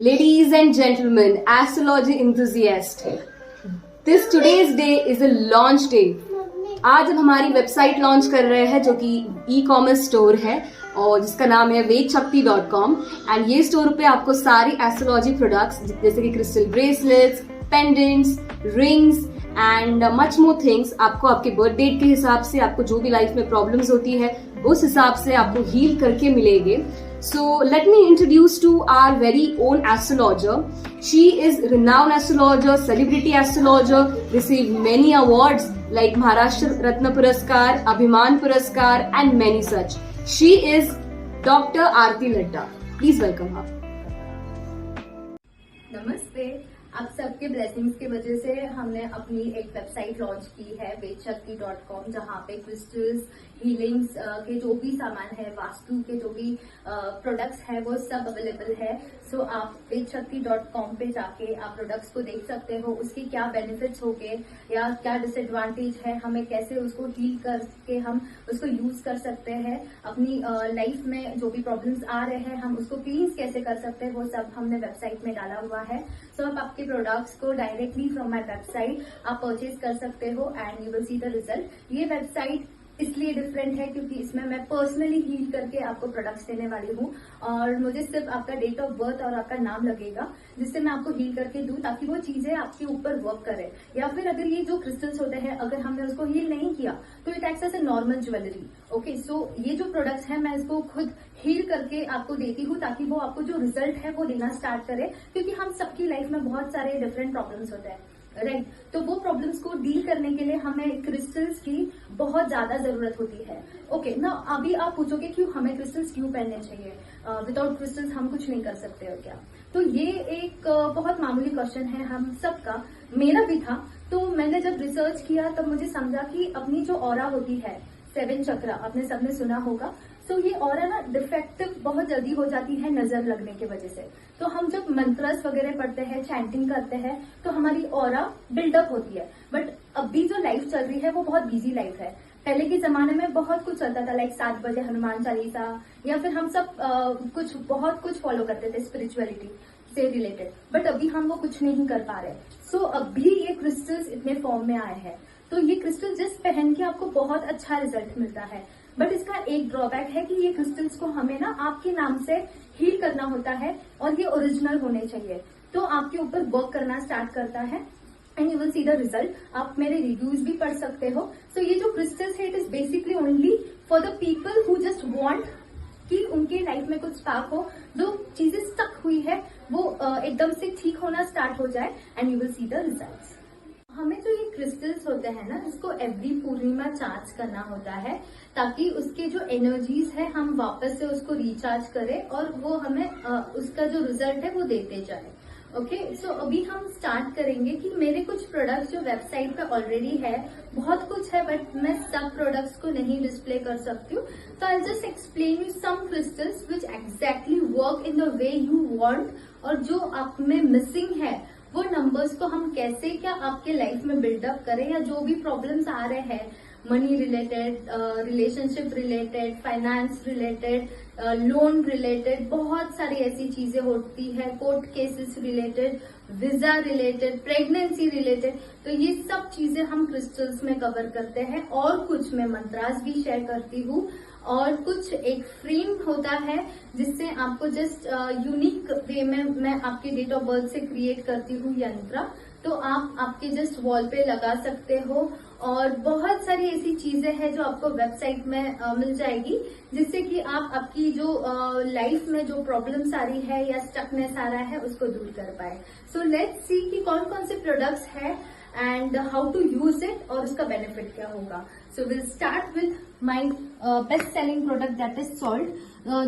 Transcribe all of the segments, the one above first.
Ladies and gentlemen, astrology enthusiast, this today's day is a launch day. आज हम हमारी website launch कर रहे हैं जो कि ई-कॉमर्स स्टोर है और जिसका नाम है vedshakti.com एंड ये स्टोर पे आपको सारी एस्ट्रोलॉजी प्रोडक्ट्स जैसे कि crystal bracelets, pendants, rings and much more things आपको आपके बर्थ डेट के हिसाब से आपको जो भी लाइफ में प्रॉब्लम्स होती है उस हिसाब से आपको हील करके मिलेंगे. So let me introduce to our very own astrologer. She is renowned astrologer, celebrity astrologer, received many awards like Maharashtra Ratna Puraskar, Abhiman Puraskar and many such. She is Dr. Aarti Ladda. Please welcome her. नमस्ते. आप सबके blessings की वजह से हमने अपनी एक website launch की है vedshakti.com जहाँ पे क्रिस्टल्स, हीलिंग्स के जो भी सामान है, वास्तु के जो भी प्रोडक्ट्स है वो सब अवेलेबल है. सो आप vedshakti.com पे जाके आप प्रोडक्ट्स को देख सकते हो, उसके क्या बेनिफिट्स होंगे या क्या डिसएडवांटेज है, हमें कैसे उसको हील करके हम उसको यूज कर सकते हैं, अपनी लाइफ में जो भी प्रॉब्लम्स आ रहे हैं हम उसको क्लींस कैसे कर सकते हैं, वो सब हमने वेबसाइट में डाला हुआ है. सो आप आपके प्रोडक्ट्स को डायरेक्टली फ्रॉम माय वेबसाइट आप परचेज कर सकते हो and you will see the result. ये वेबसाइट इसलिए डिफरेंट है क्योंकि इसमें मैं पर्सनली हील करके आपको प्रोडक्ट्स देने वाली हूँ और मुझे सिर्फ आपका डेट ऑफ बर्थ और आपका नाम लगेगा जिससे मैं आपको हील करके दूं ताकि वो चीजें आपके ऊपर वर्क करे. या फिर अगर ये जो क्रिस्टल्स होते हैं अगर हमने उसको हील नहीं किया तो it acts as a normal jewellery. Okay, so ये जो प्रोडक्ट्स है मैं इसको खुद हील करके आपको देती हूँ ताकि वो आपको जो रिजल्ट है वो देना स्टार्ट करे क्योंकि हम सबकी लाइफ में बहुत सारे डिफरेंट प्रॉब्लम्स होते हैं, राइट. तो वो प्रॉब्लम्स को डील करने के लिए हमें क्रिस्टल्स की बहुत ज्यादा जरूरत होती है. ओके ना, अभी आप पूछोगे क्यों हमें क्रिस्टल्स क्यों पहनने चाहिए, विदाउट क्रिस्टल्स हम कुछ नहीं कर सकते हो क्या. तो ये एक बहुत मामूली क्वेश्चन है हम सबका, मेरा भी था. तो मैंने जब रिसर्च किया तब मुझे समझा कि अपनी जो ऑरा होती है 7 चक्र, आपने सबने सुना होगा. तो ये ऑरा ना डिफेक्टिव बहुत जल्दी हो जाती है नजर लगने की वजह से. तो हम जब मंत्रस वगैरह पढ़ते हैं, चैंटिंग करते हैं तो हमारी ऑरा बिल्डअप होती है. बट अभी जो लाइफ चल रही है वो बहुत बिजी लाइफ है. पहले के जमाने में बहुत कुछ चलता था लाइक 7 बजे हनुमान चालीसा या फिर हम सब बहुत कुछ फॉलो करते थे स्पिरिचुअलिटी से रिलेटेड. बट अभी हम वो कुछ नहीं कर पा रहे. सो अभी ये क्रिस्टल्स इतने फॉर्म में आए हैं. तो ये क्रिस्टल जिस पहन के आपको बहुत अच्छा रिजल्ट मिलता है. बट इसका एक ड्रॉबैक है कि ये क्रिस्टल्स को हमें ना आपके नाम से हील करना होता है और ये ओरिजिनल होने चाहिए. तो आपके ऊपर वर्क करना स्टार्ट करता है and you will see the result. आप मेरे रिव्यूज भी पढ़ सकते हो. सो ये जो क्रिस्टल्स है it is basically only for the people who just want कि उनके लाइफ में कुछ स्पार्क हो, जो चीजें स्टक हुई है वो एकदम से ठीक होना स्टार्ट हो जाए and you will see the result. हमें जो ये क्रिस्टल्स होते हैं ना इसको एवरी पूर्णिमा चार्ज करना होता है ताकि उसके जो एनर्जीज है हम वापस से उसको रिचार्ज करें और वो हमें उसका जो रिजल्ट है वो देते जाए. ओके, सो अभी हम स्टार्ट करेंगे कि मेरे कुछ प्रोडक्ट्स जो वेबसाइट पे ऑलरेडी है, बहुत कुछ है बट मैं सब प्रोडक्ट्स को नहीं डिस्प्ले कर सकती हूँ. तो I just explain you some crystals which exactly work in the way you want और जो आप में मिसिंग है वो नंबर्स को हम कैसे क्या आपके लाइफ में बिल्डअप करें या जो भी प्रॉब्लम्स आ रहे हैं money related, relationship related, finance related, loan related, बहुत सारी ऐसी चीजें होती है, court cases related, visa related, pregnancy related. तो ये सब चीजें हम क्रिस्टल्स में कवर करते हैं और कुछ मैं मंत्रास भी शेयर करती हूँ और कुछ एक फ्रेम होता है जिससे आपको जस्ट यूनिक वे में मैं आपके डेट ऑफ बर्थ से क्रिएट करती हूँ यंत्र. तो आप आपके जस्ट वॉल पे लगा सकते हो और बहुत सारी ऐसी चीजें हैं जो आपको वेबसाइट में मिल जाएगी जिससे कि आप आपकी जो लाइफ में जो प्रॉब्लम्स आ रही है या स्टकनेस आ रहा है उसको दूर कर पाए. सो लेट्स सी कि कौन कौन से प्रोडक्ट्स है and how to use it और उसका बेनिफिट क्या होगा. So will start with my best selling product that is salt,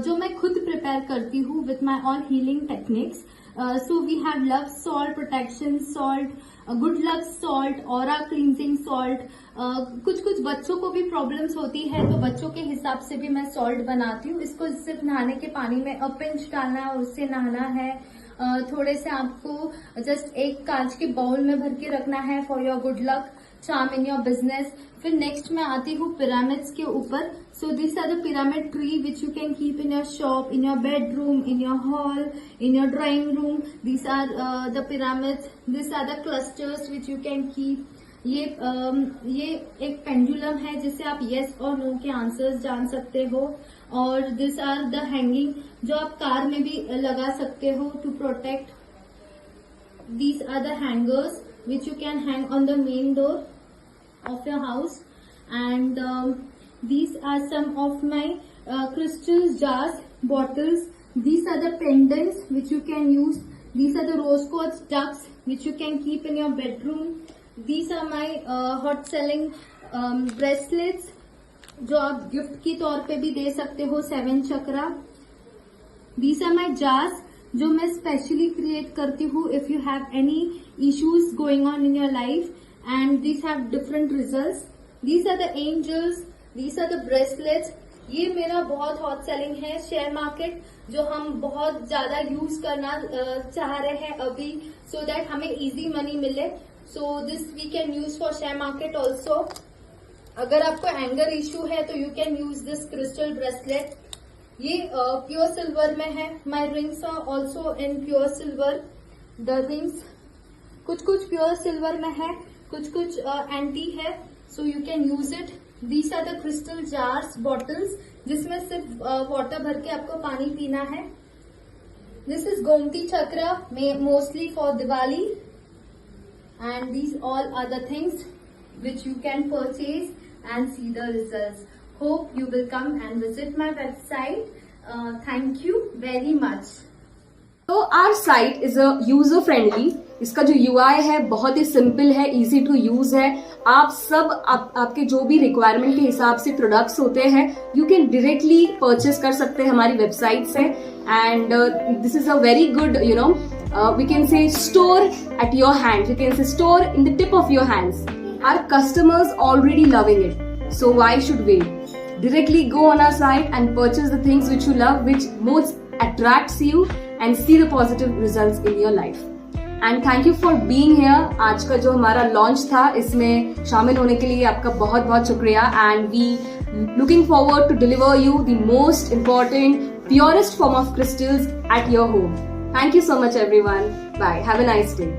जो मैं खुद प्रिपेयर करती हूँ with my all healing techniques. So we have love salt, protection salt, good luck salt, aura cleansing salt. कुछ कुछ बच्चों को भी प्रॉब्लम्स होती है तो बच्चों के हिसाब से भी मैं सॉल्ट बनाती हूँ. इसको सिर्फ नहाने के पानी में पिंच डालना है, उससे नहाना है. थोड़े से आपको जस्ट एक कांच के बाउल में भर के रखना है for your good luck. charm in your business. फिर नेक्स्ट मैं आती हूँ पिरामिड्स के ऊपर. So this are the pyramid tree which you can keep in your shop, in your bedroom, in your hall, in your drawing room. This are the pyramids. This are the clusters which you can keep. ये एक pendulum है जिससे आप yes और no के answers जान सकते हो. और दिस आर द हैंगिंग जो आप कार में भी लगा सकते हो to protect. These are the hangers which you can hang on the main door of your house. And these are some of my crystals, jars, bottles. These are the pendants which you can use. These are the rose quartz ducks which you can keep in your bedroom. These are my hot selling bracelets जो आप gift की तौर पे भी दे सकते हो. 7 चक्रा. These are my jars जो मैं स्पेशली क्रिएट करती हूँ if you have any issues going on in your life. And this have different results. These are the angels. These are the bracelets. ये मेरा बहुत हॉट सेलिंग है. Share market जो हम बहुत ज्यादा यूज करना चाह रहे हैं अभी, सो दैट हमें इजी मनी मिले. So this we can use for share market also. अगर आपको एंगर इश्यू है तो you can use this crystal bracelet. ये प्योर सिल्वर में है. My rings are also in pure silver. The rings कुछ प्योर सिल्वर में है, कुछ एंटी है. So you can use it. These are the crystal jars, bottles जिसमें सिर्फ वाटर भर के आपको पानी पीना है. This is Gomti chakra, mostly for Diwali. And these all are the things which you can purchase and see the results. Hope you will come and visit my website. Thank you very much. तो our site is a user friendly. इसका जो UI है बहुत ही simple है, easy to use है. आप सब आपके जो भी रिक्वायरमेंट के हिसाब से प्रोडक्ट्स होते हैं यू कैन डायरेक्टली परचेस कर सकते हैं हमारी वेबसाइट से. And this is a very good we can say store at your hand. You can say store in the tip of your hands. Our customers already loving it, so why should wait? Directly go on our site and purchase the things which you love, which most attracts you, and see the positive results in your life. And thank you for being here. आज का जो हमारा launch था इसमें शामिल होने के लिए आपका बहुत बहुत शुक्रिया. And we looking forward to deliver you the most important, purest form of crystals at your home. Thank you so much everyone. Bye. Have a nice day.